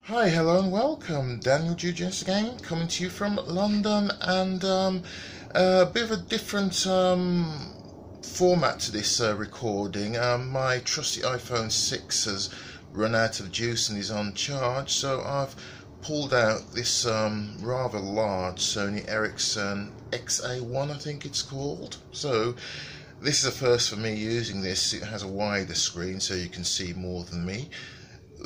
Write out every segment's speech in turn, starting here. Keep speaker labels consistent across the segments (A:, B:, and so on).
A: Hi, hello, and welcome. Daniel Gennis again, coming to you from London, and a bit of a different format to this recording. My trusty iPhone 6 has run out of juice and is on charge, so I've pulled out this rather large Sony Ericsson XA1, I think it's called. So this is a first for me using this. It has a wider screen, so you can see more than me.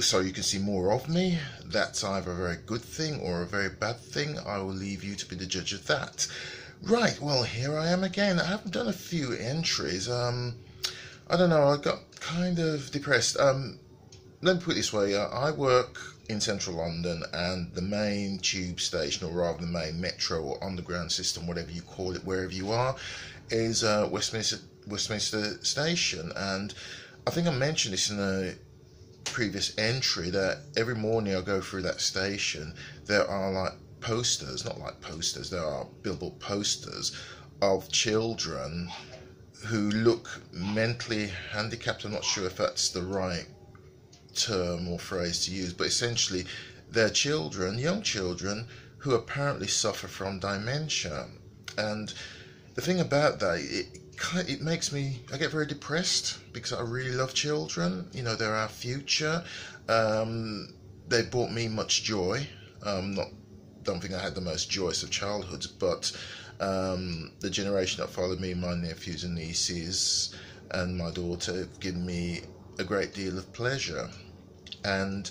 A: So you can see more of me. That's either a very good thing or a very bad thing. I will leave you to be the judge of that. Right, well, here I am again. I haven't done a few entries. I don't know, I got kind of depressed. Let me put it this way. I work in central London, and the main tube station, or rather the main metro or underground system, whatever you call it, wherever you are, is Westminster Station. And I think I mentioned this in a previous entry, that every morning I go through that station, there are like posters, not like posters, there are billboard posters of children who look mentally handicapped. I'm not sure if that's the right term or phrase to use, but essentially they're children, young children, who apparently suffer from dementia. And the thing about that, it makes me, I get very depressed, because I really love children. You know, they're our future. They brought me much joy. Don't think I had the most joyous of childhoods, but the generation that followed me, my nephews and nieces and my daughter, have given me a great deal of pleasure. And,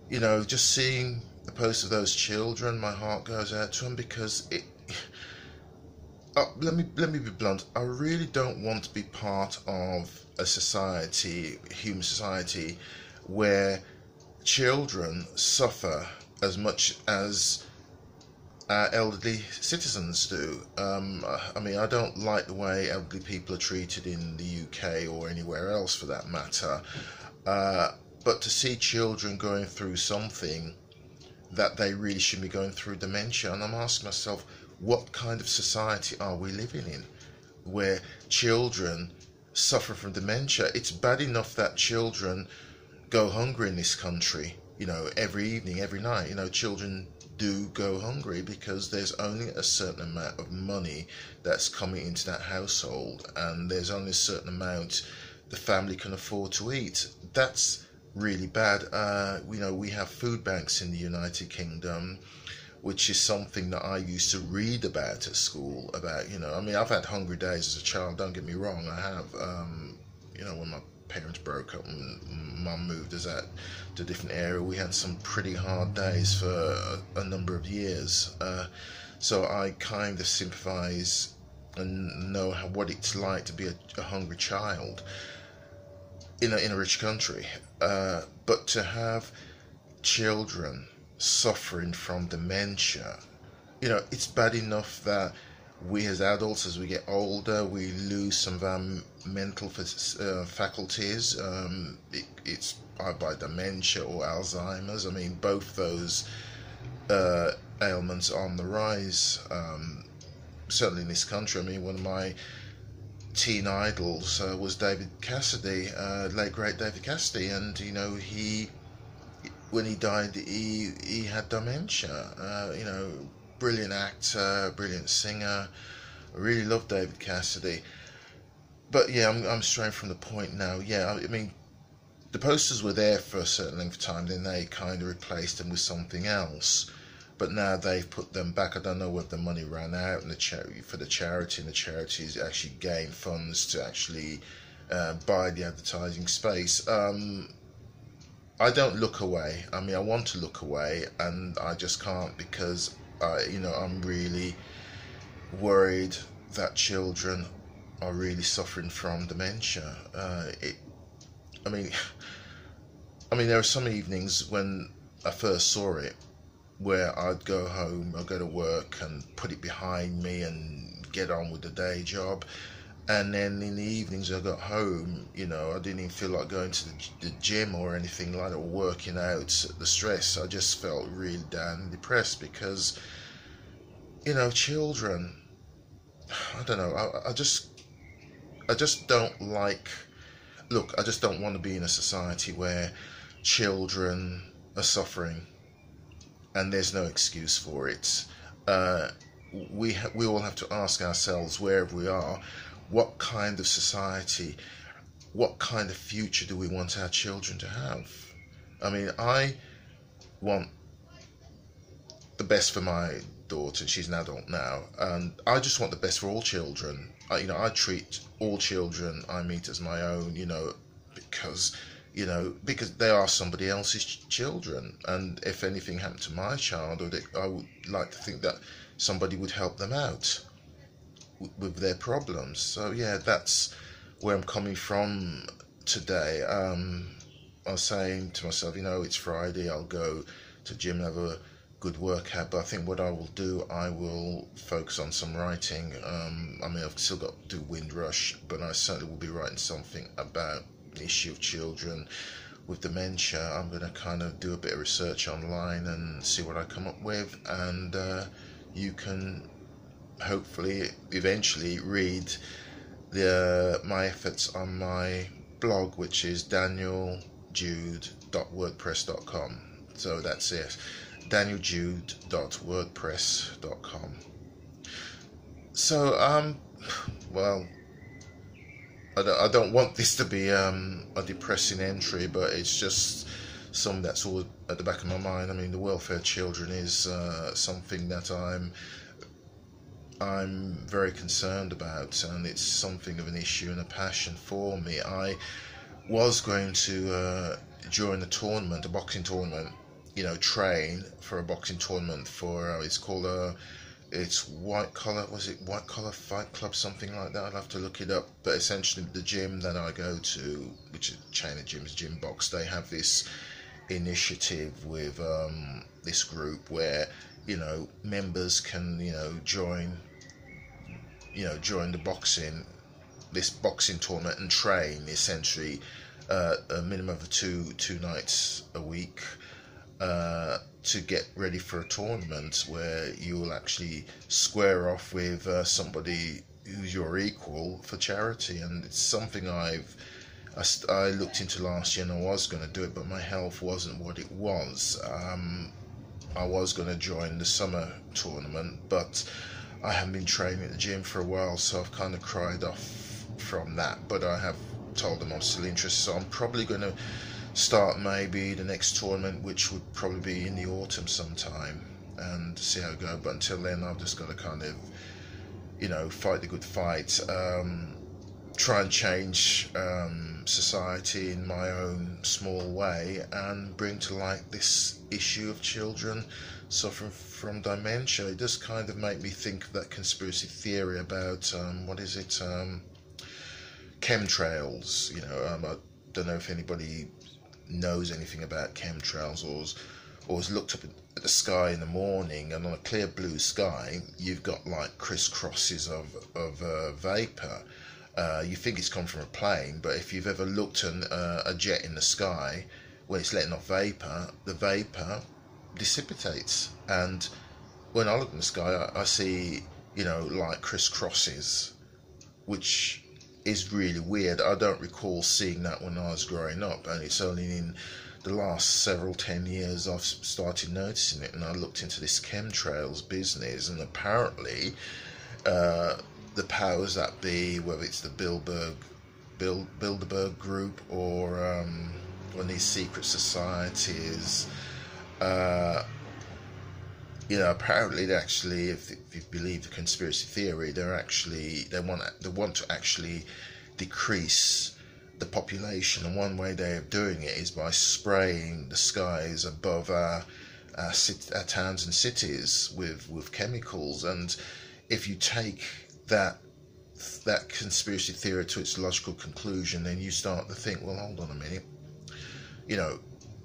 A: you know, just seeing the posts of those children, my heart goes out to them, because let me be blunt. I really don't want to be part of a society, human society, where children suffer as much as our elderly citizens do. I mean, I don't like the way elderly people are treated in the UK or anywhere else for that matter. But to see children going through something that they really shouldn't be going through, dementia, and I'm asking myself, what kind of society are we living in where children suffer from dementia? It's bad enough that children go hungry in this country, you know, every evening, every night. You know, children do go hungry because there's only a certain amount of money that's coming into that household, and there's only a certain amount the family can afford to eat. That's really bad. You know, we have food banks in the United Kingdom, which is something that I used to read about at school, about, you know, I mean, I've had hungry days as a child, don't get me wrong, I have. You know, when my parents broke up and mum moved us out to a different area, we had some pretty hard days for a number of years. So I kind of sympathise and know what it's like to be a hungry child in a rich country. But to have children suffering from dementia, you know, it's bad enough that we as adults, as we get older, we lose some of our mental faculties. It's by dementia or Alzheimer's. I mean, both those ailments are on the rise, certainly in this country. I mean, one of my teen idols was David Cassidy, late great David Cassidy, and, you know, when he died, he had dementia. You know, brilliant actor, brilliant singer. I really love David Cassidy. But yeah, I'm straying from the point now. Yeah, I mean, the posters were there for a certain length of time, then they kind of replaced them with something else. But now they've put them back. I don't know whether the money ran out and for the charity, and the charities actually gained funds to actually buy the advertising space. I don't look away. I mean, I want to look away, and I just can't, because you know, I'm really worried that children are really suffering from dementia. I mean, there are some evenings when I first saw it where I'd go home, I'd go to work and put it behind me and get on with the day job. And then in the evenings I got home, you know, I didn't even feel like going to the gym or anything like that, or working out the stress. I just felt really down and depressed because, you know, children, I don't know, I just don't like, look, I just don't want to be in a society where children are suffering. and there's no excuse for it. Uh, we all have to ask ourselves, wherever we are, what kind of society, what kind of future do we want our children to have? I mean, I want the best for my daughter. She's an adult now, and I just want the best for all children. I treat all children I meet as my own, because because they are somebody else's children, and if anything happened to my child, I would like to think that somebody would help them out with their problems. So yeah, that's where I'm coming from today. I was saying to myself, it's Friday, I'll go to gym and have a good workout, but I think what I will do, I will focus on some writing. I mean, I've still got to do Windrush, but I certainly will be writing something about the issue of children with dementia. I'm going to kind of do a bit of research online and see what I come up with, and you can hopefully eventually read my efforts on my blog, which is danieljude.wordpress.com. So that's it, danieljude.wordpress.com. So well, I don't want this to be a depressing entry, but it's just something that's all at the back of my mind. I mean, the welfare of children is something that I'm very concerned about, and it's something of an issue and a passion for me. I was going to join a tournament, a boxing tournament, train for a boxing tournament for it's called it's White Collar Fight Club, something like that. I'll have to look it up. But essentially, the gym that I go to, which is a chain of gyms, Gym Box, they have this initiative with this group where members can join this boxing tournament and train essentially a minimum of two nights a week to get ready for a tournament where you will actually square off with somebody who's your equal for charity. And it's something I looked into last year, and I was going to do it, but my health wasn't what it was. I was going to join the summer tournament, but I haven't been training at the gym for a while, so I've kind of cried off from that. But I have told them I'm still interested, so I'm probably going to start maybe the next tournament, which would probably be in the autumn sometime, and see how it goes. But until then, I've just got to kind of fight the good fight, try and change society in my own small way, and bring to light this issue of children suffering from dementia. It does kind of make me think of that conspiracy theory about chemtrails. I don't know if anybody knows anything about chemtrails, or has looked up at the sky in the morning, and on a clear blue sky you've got like crisscrosses of vapor. You think it's come from a plane, but if you've ever looked at a jet in the sky, when it's letting off vapor, the vapor dissipates. And when I look in the sky, I see like crisscrosses, which is really weird. I don't recall seeing that when I was growing up, and it's only in the last 10 years I've started noticing it. And I looked into this chemtrails business, and apparently the powers that be, whether it's the Bilderberg group or one of these secret societies, apparently they actually, if you believe the conspiracy theory, they want to actually decrease the population, and one way they are doing it is by spraying the skies above our towns and cities with chemicals. And if you take that conspiracy theory to its logical conclusion, then you start to think, well, hold on a minute,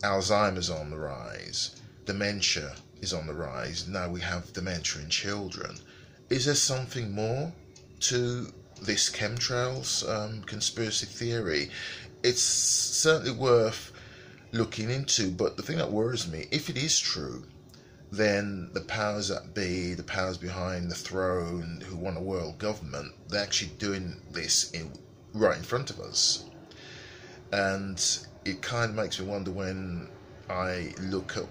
A: Alzheimer's on the rise, dementia is on the rise, now we have dementia in children. Is there something more to this chemtrails conspiracy theory? It's certainly worth looking into, but the thing that worries me, if it is true, then the powers that be, the powers behind the throne who want a world government, they're actually doing this right in front of us. And it kind of makes me wonder, when I look at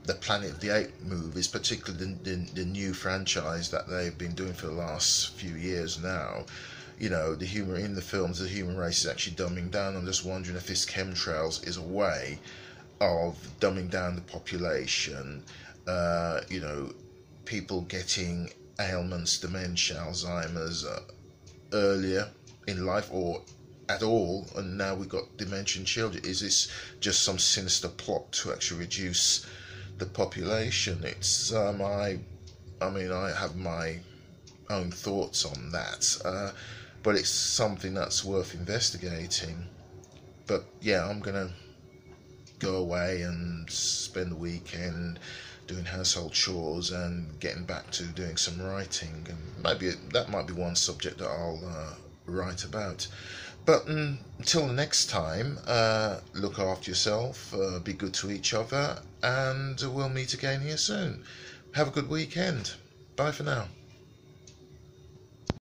A: the Planet of the Apes movies, particularly the new franchise that they've been doing for the last few years now. You know, the humour in the films, the human race is actually dumbing down. I'm just wondering if this chemtrails is a way of dumbing down the population. You know, people getting ailments, dementia, Alzheimer's earlier in life or at all, and now we've got dementia in children. Is this just some sinister plot to actually reduce the population? It's I mean, I have my own thoughts on that, but it's something that's worth investigating. But yeah, I'm gonna go away and spend the weekend doing household chores and getting back to doing some writing, and maybe that might be one subject that I'll write about. But until the next time, look after yourself, be good to each other, and we'll meet again here soon. Have a good weekend. Bye for now.